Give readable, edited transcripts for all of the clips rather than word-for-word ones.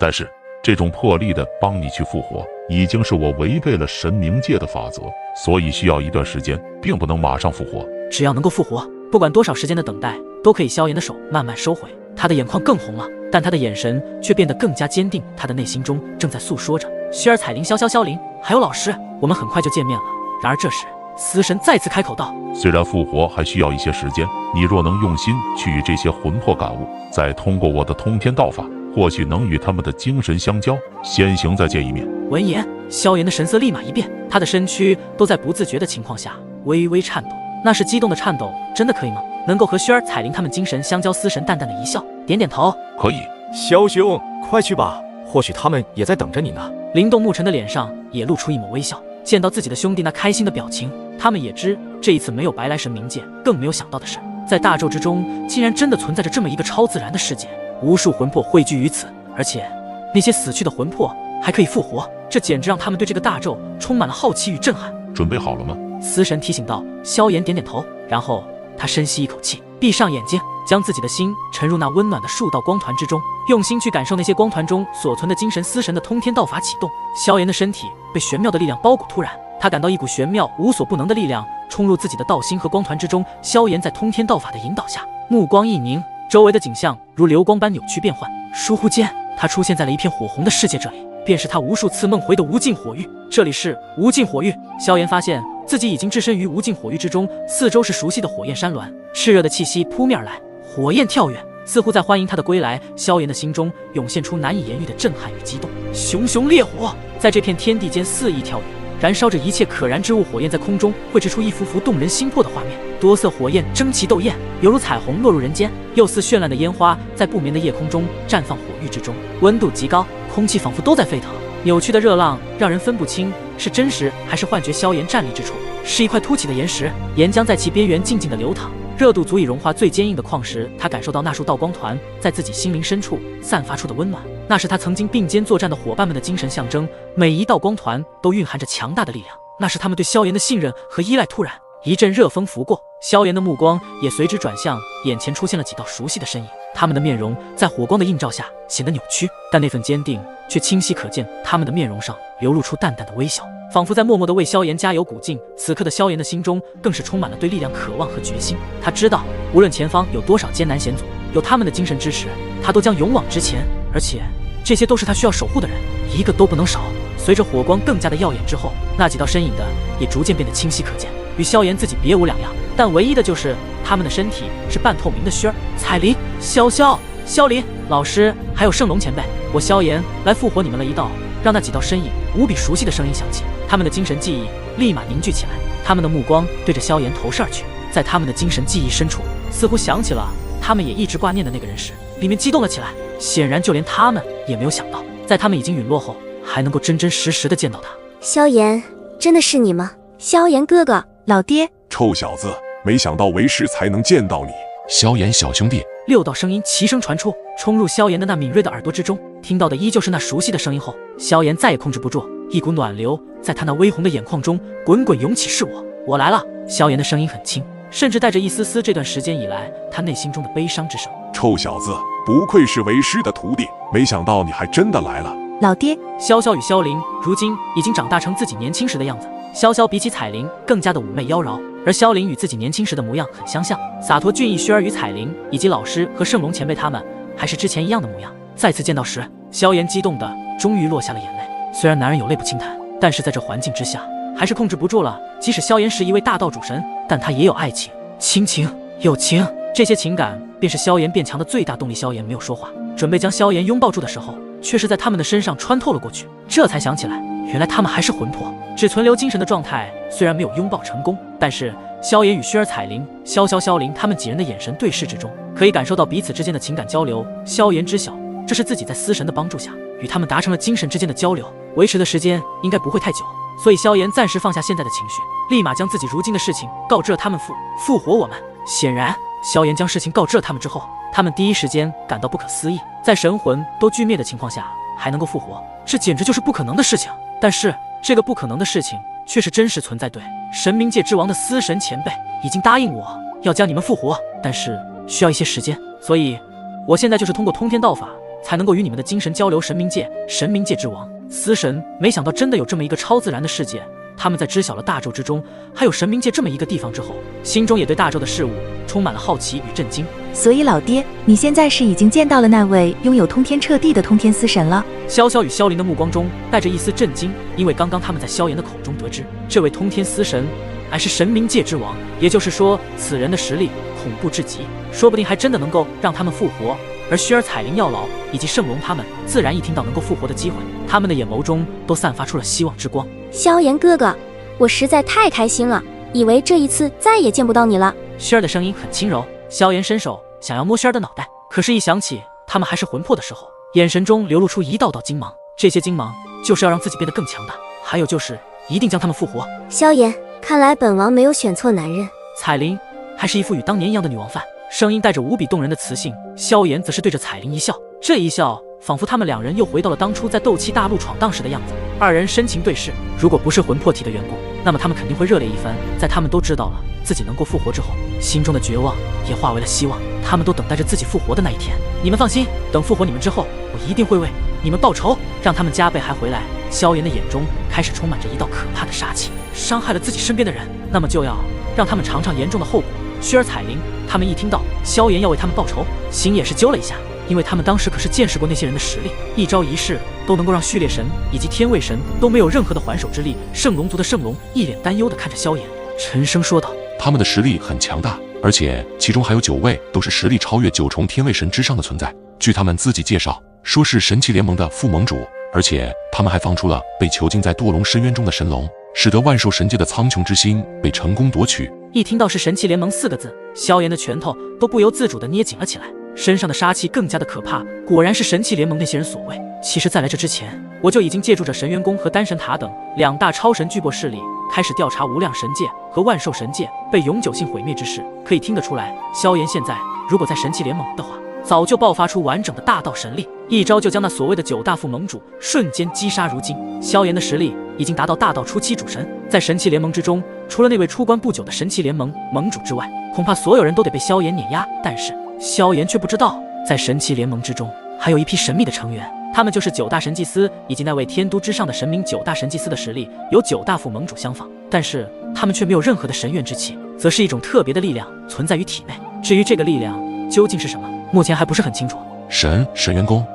但是这种破例的帮你去复活，已经是我违背了神冥界的法则，所以需要一段时间，并不能马上复活。只要能够复活，不管多少时间的等待，都可以。萧炎的手慢慢收回，他的眼眶更红了，但他的眼神却变得更加坚定，他的内心中正在诉说着：薰儿、彩铃、萧铃，还有老师，我们很快就见面了。然而这时，司神再次开口道：虽然复活还需要一些时间，你若能用心去与这些魂魄感悟，再通过我的通天道法，或许能与他们的精神相交，先行再见一面。闻言，萧炎的神色立马一变，他的身躯都在不自觉的情况下微微颤抖，那是激动的颤抖。真的可以吗？能够和薰儿、彩铃他们精神相交？司神淡淡的一笑，点点头，可以。萧兄，快去吧，或许他们也在等着你呢。灵动沐尘的脸上也露出一抹微笑，见到自己的兄弟那开心的表情，他们也知这一次没有白来神冥界。更没有想到的是，在大宙之中竟然真的存在着这么一个超自然的世界，无数魂魄汇聚于此，而且那些死去的魂魄还可以复活，这简直让他们对这个大宙充满了好奇与震撼。准备好了吗？司神提醒道。萧炎点点头，然后他深吸一口气，闭上眼睛，将自己的心沉入那温暖的数道光团之中，用心去感受那些光团中所存的精神。司神的通天道法启动，萧炎的身体被玄妙的力量包裹，突然他感到一股玄妙无所不能的力量冲入自己的道心和光团之中。萧炎在通天道法的引导下，目光一凝，周围的景象如流光般扭曲变换，倏忽间他出现在了一片火红的世界，这里便是他无数次梦回的无尽火域。这里是无尽火域，萧炎发现自己已经置身于无尽火域之中，四周是熟悉的火焰山峦，炽热的气息扑面而来，火焰跳跃，似乎在欢迎他的归来。萧炎的心中涌现出难以言喻的震撼与激动，熊熊烈火在这片天地间肆意跳跃，燃烧着一切可燃之物，火焰在空中绘制出一幅幅动人心魄的画面，多色火焰争奇斗艳，犹如彩虹落入人间，又似绚烂的烟花在不眠的夜空中绽放。火域之中温度极高，空气仿佛都在沸腾，扭曲的热浪让人分不清是真实还是幻觉。萧炎站立之处是一块凸起的岩石，岩浆在其边缘静静的流淌，热度足以融化最坚硬的矿石。他感受到那数道光团在自己心灵深处散发出的温暖，那是他曾经并肩作战的伙伴们的精神象征，每一道光团都蕴含着强大的力量，那是他们对萧炎的信任和依赖。突然一阵热风拂过，萧炎的目光也随之转向，眼前出现了几道熟悉的身影，他们的面容在火光的映照下显得扭曲，但那份坚定却清晰可见，他们的面容上流露出淡淡的微笑，仿佛在默默地为萧炎加油鼓劲。此刻的萧炎的心中更是充满了对力量渴望和决心，他知道无论前方有多少艰难险阻，有他们的精神支持，他都将勇往直前，而且这些都是他需要守护的人，一个都不能少。随着火光更加的耀眼之后，那几道身影的也逐渐变得清晰可见，与萧炎自己别无两样，但唯一的就是他们的身体是半透明的。薰儿、彩铃、萧林老师还有圣龙前辈，我萧炎来复活你们了。一道让那几道身影无比熟悉的声音响起，他们的精神记忆立马凝聚起来，他们的目光对着萧炎投射而去，在他们的精神记忆深处似乎想起了他们也一直挂念的那个人时，里面激动了起来。显然就连他们也没有想到，在他们已经陨落后还能够真真实实的见到他。萧炎，真的是你吗？萧炎哥哥，老爹。臭小子，没想到为师才能见到你。萧炎小兄弟。六道声音齐声传出，冲入萧炎的那敏锐的耳朵之中，听到的依旧是那熟悉的声音后，萧炎再也控制不住，一股暖流在他那微红的眼眶中滚滚涌起。是我来了。萧炎的声音很轻，甚至带着一丝丝这段时间以来他内心中的悲伤之声。臭小子，不愧是为师的徒弟，没想到你还真的来了。老爹。潇潇与萧凌如今已经长大成自己年轻时的样子，潇潇比起彩铃更加的妩媚妖娆，而萧凌与自己年轻时的模样很相像，洒脱俊逸。薰儿与彩铃以及老师和圣龙前辈他们还是之前一样的模样。再次见到时，萧炎激动的终于落下了眼泪。虽然男人有泪不轻弹，但是在这环境之下还是控制不住了。即使萧炎是一位大道主神，但他也有爱情、亲情、友情，这些情感便是萧炎变强的最大动力。萧炎没有说话，准备将萧炎拥抱住的时候，却是在他们的身上穿透了过去，这才想起来原来他们还是魂魄，只存留精神的状态。虽然没有拥抱成功，但是萧炎与薰儿、彩铃、萧萧、萧凌他们几人的眼神对视之中，可以感受到彼此之间的情感交流。萧炎知晓这是自己在司神的帮助下与他们达成了精神之间的交流，维持的时间应该不会太久，所以萧炎暂时放下现在的情绪，立马将自己如今的事情告知了他们。复活我们。显然萧炎将事情告知了他们之后，他们第一时间感到不可思议，在神魂都俱灭的情况下还能够复活，这简直就是不可能的事情。但是这个不可能的事情却是真实存在。对，神冥界之王的司神前辈已经答应我要将你们复活，但是需要一些时间，所以我现在就是通过通天道法才能够与你们的精神交流神冥界。神冥界之王司神没想到真的有这么一个超自然的世界。他们在知晓了大宙之中还有神冥界这么一个地方之后，心中也对大宙的事物充满了好奇与震惊。所以老爹，你现在是已经见到了那位拥有通天彻地的通天司神了？萧萧与萧林的目光中带着一丝震惊，因为刚刚他们在萧炎的口中得知，这位通天司神乃是神冥界之王，也就是说，此人的实力恐怖至极，说不定还真的能够让他们复活。而薰儿、彩铃、药老以及圣龙他们，自然一听到能够复活的机会，他们的眼眸中都散发出了希望之光。萧炎哥哥，我实在太开心了，以为这一次再也见不到你了。薰儿的声音很轻柔，萧炎伸手想要摸薰儿的脑袋，可是一想起他们还是魂魄的时候，眼神中流露出一道道金芒，这些金芒就是要让自己变得更强大，还有就是一定将他们复活。萧炎，看来本王没有选错男人。彩铃还是一副与当年一样的女王范，声音带着无比动人的磁性。萧炎则是对着彩铃一笑，这一笑仿佛他们两人又回到了当初在斗气大陆闯荡时的样子。二人深情对视，如果不是魂魄体的缘故，那么他们肯定会热烈一番。在他们都知道了自己能够复活之后，心中的绝望也化为了希望，他们都等待着自己复活的那一天。你们放心，等复活你们之后，我一定会为你们报仇，让他们加倍还回来。萧炎的眼中开始充满着一道可怕的杀气，伤害了自己身边的人，那么就要让他们尝尝严重的后果。薰儿、彩铃他们一听到萧炎要为他们报仇，心也是揪了一下，因为他们当时可是见识过那些人的实力，一招一式都能够让序列神以及天位神都没有任何的还手之力。圣龙族的圣龙一脸担忧地看着萧炎，沉声说道：他们的实力很强大，而且其中还有9位都是实力超越9重天位神之上的存在。据他们自己介绍，说是神器联盟的副盟主，而且他们还放出了被囚禁在堕龙深渊中的神龙，使得万兽神界的苍穹之心被成功夺取。一听到是神器联盟4个字，萧炎的拳头都不由自主地捏紧了起来，身上的杀气更加的可怕。果然是神器联盟那些人所为。其实在来这之前，我就已经借助着神元宫和丹神塔等2大超神巨擘势力，开始调查无量神界和万兽神界被永久性毁灭之事。可以听得出来，萧炎现在如果在神器联盟的话，早就爆发出完整的大道神力，一招就将那所谓的9大副盟主瞬间击杀。如今萧炎的实力已经达到大道初期主神，在神器联盟之中，除了那位出关不久的神器联盟盟主之外，恐怕所有人都得被萧炎碾压。但是萧炎却不知道，在神器联盟之中还有一批神秘的成员，他们就是9大神祭司以及那位天都之上的神明。9大神祭司的实力有9大副盟主相仿，但是他们却没有任何的神怨之气，则是一种特别的力量存在于体内。至于这个力量究竟是什么，目前还不是很清楚。神元宫、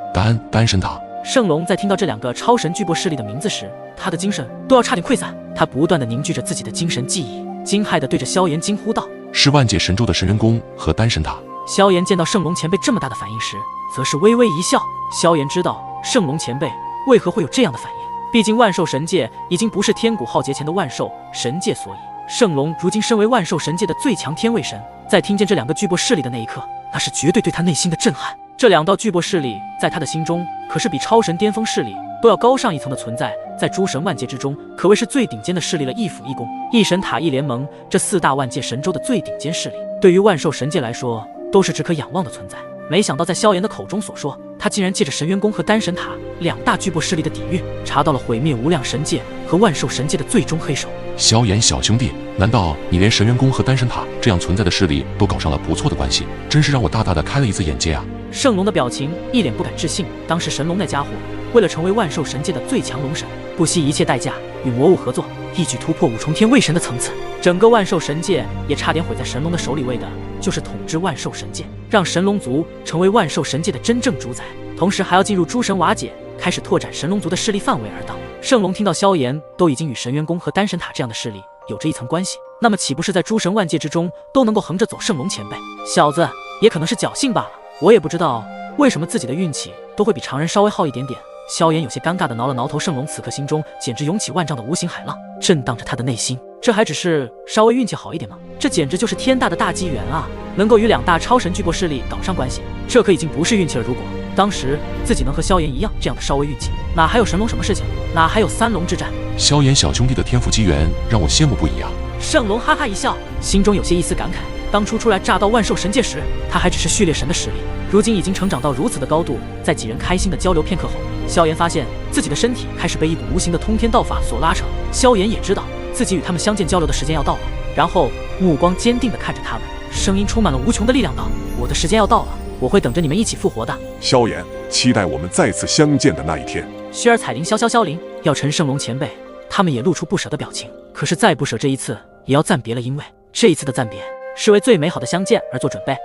丹神塔。圣龙在听到这2个超神巨擘势力的名字时，他的精神都要差点溃散。他不断地凝聚着自己的精神记忆，惊骇地对着萧炎惊呼道：是万界神州的神元宫和丹神塔。萧炎见到圣龙前辈这么大的反应时，则是微微一笑。萧炎知道圣龙前辈为何会有这样的反应，毕竟万兽神界已经不是天古浩劫前的万兽神界，所以圣龙如今身为万兽神界的最强天位神，在听见这2个巨擘势力的那一刻，那是绝对对他内心的震撼。这2道巨擘势力在他的心中可是比超神巅峰势力都要高上一层的存在，在诸神万界之中可谓是最顶尖的势力了。一府一宫、一神塔、一联盟，这4大万界神州的最顶尖势力，对于万兽神界来说都是只可仰望的存在。没想到在萧炎的口中所说，他竟然借着神元宫和丹神塔2大巨擘势力的底蕴，查到了毁灭无量神界和万兽神界的最终黑手。萧炎小兄弟，难道你连神元宫和丹神塔这样存在的势力都搞上了不错的关系？真是让我大大的开了一次眼界啊！圣龙的表情一脸不敢置信，当时神龙那家伙为了成为万兽神界的最强龙神，不惜一切代价与魔物合作，一举突破5重天位神的层次。整个万兽神界也差点毁在神龙的手里，为的就是统治万兽神界，让神龙族成为万兽神界的真正主宰，同时还要进入诸神瓦解，开始拓展神龙族的势力范围而当。圣龙听到萧炎都已经与神元宫和丹神塔这样的势力有着一层关系，那么岂不是在诸神万界之中都能够横着走？圣龙前辈，小子也可能是侥幸罢了，我也不知道为什么自己的运气都会比常人稍微好一点点。萧炎有些尴尬地挠了挠头，圣龙此刻心中简直涌起万丈的无形海浪，震荡着他的内心。这还只是稍微运气好一点吗？这简直就是天大的大机缘啊！能够与2大超神巨擘势力搞上关系，这可已经不是运气了。如果当时自己能和萧炎一样这样的稍微运气，哪还有神龙什么事情？哪还有3龙之战？萧炎小兄弟的天赋机缘让我羡慕不已啊！圣龙哈哈一笑，心中有些一丝感慨。当初出来炸到万兽神界时，他还只是序列神的实力，如今已经成长到如此的高度。在几人开心的交流片刻后，萧炎发现自己的身体开始被一股无形的通天道法所拉扯。萧炎也知道自己与他们相见交流的时间要到了，然后目光坚定地看着他们，声音充满了无穷的力量道：我的时间要到了，我会等着你们一起复活的。萧炎，期待我们再次相见的那一天。薛儿、彩铃、萧凌要陈圣龙前辈，他们也露出不舍的表情。可是再不舍，这一次也要暂别了，因为这一次的暂别是为最美好的相见而做准备。